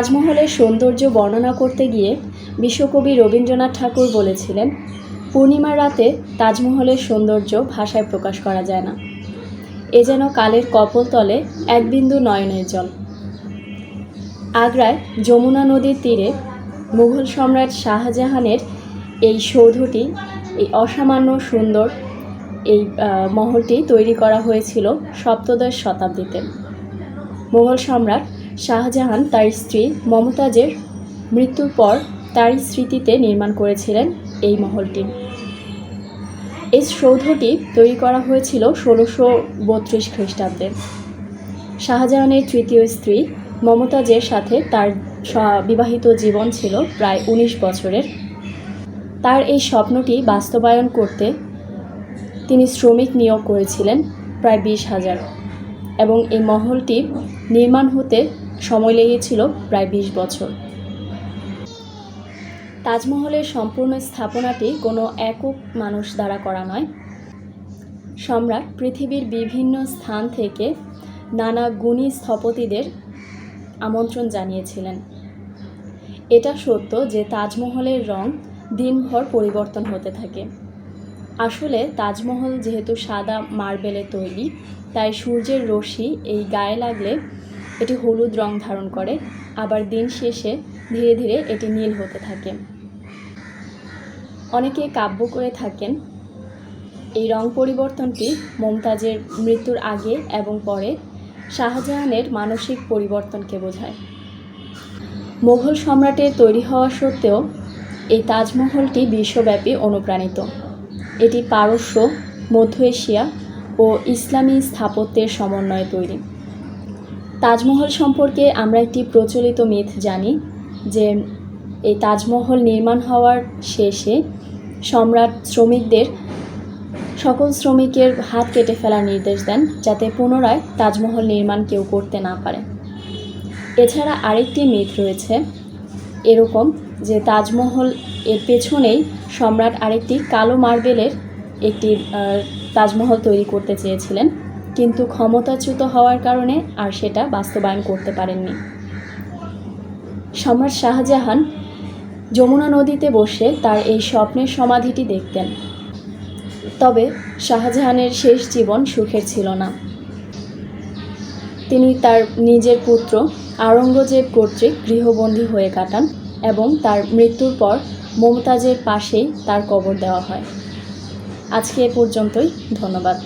তাজমহলের সৌন্দর্য বর্ণনা করতে গিয়ে বিশ্বকবি রবীন্দ্রনাথ ঠাকুর বলেছিলেন, পূর্ণিমার রাতে তাজমহলের সৌন্দর্য ভাষায় প্রকাশ করা যায় না। এ যেন কালের কপোলতলে এক বিন্দু নয়নের জল। আগ্রায় যমুনা নদীর তীরে মুঘল সম্রাট শাহজাহানের এই সৌধটি, এই অসামান্য সুন্দর এই মহলটি তৈরি করা হয়েছিল সপ্তদশ শতাব্দীতে। মুঘল সম্রাট শাহজাহান তার স্ত্রী মমতাজের মৃত্যুর পর তার স্মৃতিতে নির্মাণ করেছিলেন এই মহলটি। এই সৌধটি তৈরি করা হয়েছিল 1632 খ্রিস্টাব্দে। শাহজাহানের তৃতীয় স্ত্রী মমতাজের সাথে তার বিবাহিত জীবন ছিল প্রায় 19 বছরের। তার এই স্বপ্নটি বাস্তবায়ন করতে তিনি শ্রমিক নিয়োগ করেছিলেন প্রায় 20,000 এবং এই মহলটি নির্মাণ হতে সময় লেগেছিল প্রায় 20 বছর। তাজমহলের সম্পূর্ণ স্থাপনাটি কোনো একক মানুষ দ্বারা করা নয়। সম্রাট পৃথিবীর বিভিন্ন স্থান থেকে নানা গুণী স্থপতিদের আমন্ত্রণ জানিয়েছিলেন। এটা সত্য যে তাজমহলের রং দিনভর পরিবর্তন হতে থাকে। আসলে তাজমহল যেহেতু সাদা মার্বেলে তৈরি, তাই সূর্যের রশ্মি এই গায়ে লাগলে এটি হলুদ রং ধারণ করে, আবার দিন শেষে ধীরে ধীরে এটি নীল হতে থাকে। অনেকে কাব্য করে থাকেন এই রং পরিবর্তনটি মমতাজের মৃত্যুর আগে এবং পরে শাহজাহানের মানসিক পরিবর্তনকে বোঝায়। মুঘল সম্রাটের তৈরি হওয়া সত্ত্বেও এই তাজমহলটি বিশ্বব্যাপী অনুপ্রাণিত। এটি পারস্য, মধ্য এশিয়া ও ইসলামী স্থাপত্যের সমন্বয়ে তৈরি। তাজমহল সম্পর্কে আমরা একটি প্রচলিত মিথ জানি যে এই তাজমহল নির্মাণ হওয়ার শেষে সম্রাট সকল শ্রমিকের হাত কেটে ফেলার নির্দেশ দেন, যাতে পুনরায় তাজমহল নির্মাণ কেউ করতে না পারে। এছাড়া আরেকটি মিথ রয়েছে এরকম যে তাজমহল এর পেছনেই সম্রাট আরেকটি কালো মার্বেলের একটি তাজমহল তৈরি করতে চেয়েছিলেন, কিন্তু ক্ষমতাচ্যুত হওয়ার কারণে আর সেটা বাস্তবায়ন করতে পারেননি। সম্রাট শাহজাহান যমুনা নদীতে বসে তার এই স্বপ্নের সমাধিটি দেখতেন। তবে শাহজাহানের শেষ জীবন সুখের ছিল না। তিনি তার নিজের পুত্র আওরঙ্গজেব কর্তৃক গৃহবন্দী হয়ে কাটান এবং তার মৃত্যুর পর মমতাজের পাশেই তার কবর দেওয়া হয়। আজকে এ পর্যন্তই। ধন্যবাদ।